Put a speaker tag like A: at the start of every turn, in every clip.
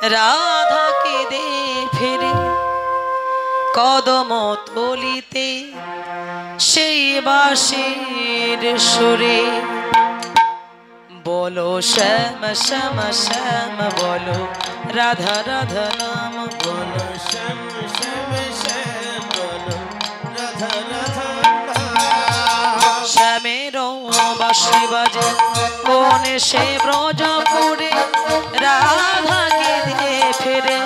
A: রাধা কেঁদে ফেরে কদম তলিতে সেই বাঁশির সুরে বলো শ্যাম শ্যাম শ্যাম বলো রাধা রাধা নাম বলো
B: শ্যাম শ্যাম শ্যাম বলো রাধা রাধা
A: শ্যামেরও বাঁশি বাজে কোন সে ব্রজপুরে রাধা কেঁদে ফেরে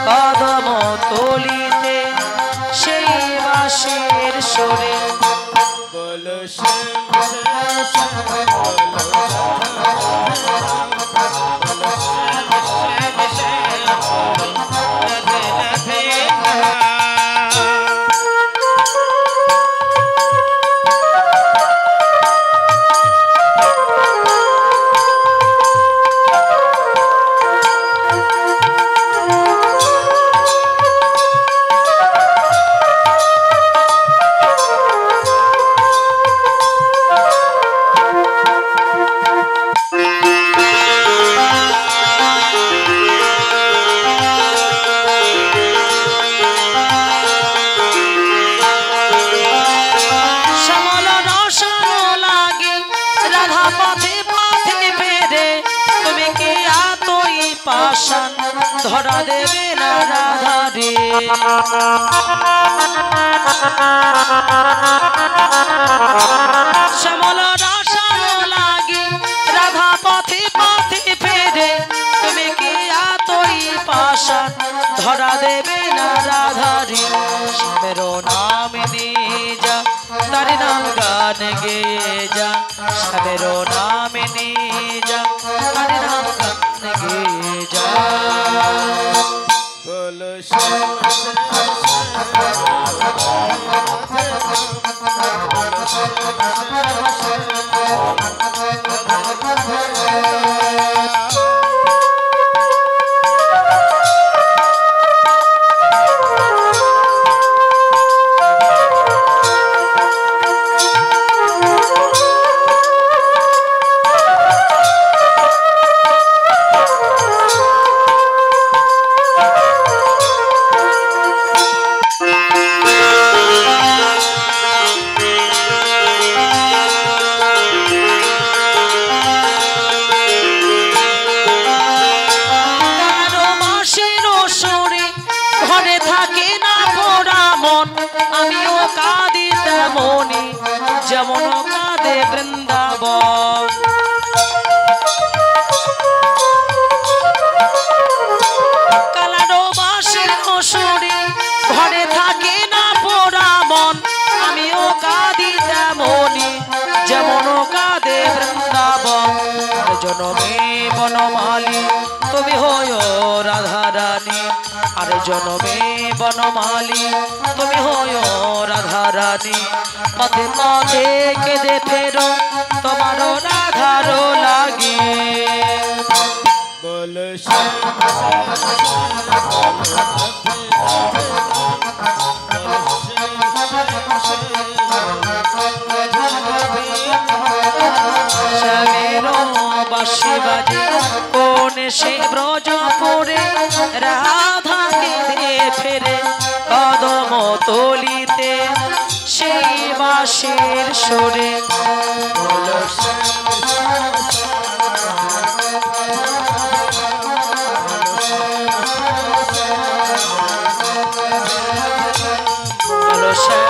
A: কদম তলিতে সেই বাঁশির সুরে
B: বলো শ্যাম শ্যাম শ্যাম বলো
A: ধরা দেবে না রাধা রে শ্যামল রসালো লাগে রাধা পথে পথে ফেরে তুমি কি এতই পাষাণ ধরা দেবে না রাধা রে শ্যামের নাম নিয়ে যা তার নাম গান গেয়ে যা শ্যামের নাম নিয়ে যা তার নাম গান গেয়ে যা
B: বলো শ্যাম
A: আমিও কাঁদি তেমনি যেমন কাঁদে বৃন্দাবন কালাডো বাঁশির সুরে ঘরে থাকে না পোড়া মন আমিও কাঁদি তেমনি যেমন কাঁদে বৃন্দাবন জনমে বনমালী তুমি হয়ো রাধা রানী আর জনমে বনমালী তুমি হয়ো রাধা রানী পথে পথে কেঁদে ফেরো তোমারও রাধারও লাগে
B: বলো শ্যাম
A: শ্যামেরও বাঁশি বাজে কোন সে ব্রজপুরে রাধা কেঁদে ফেরে কদম তলিতে সেই বাঁশির সুরে
B: বলো শ্যাম
A: বলো শ্যাম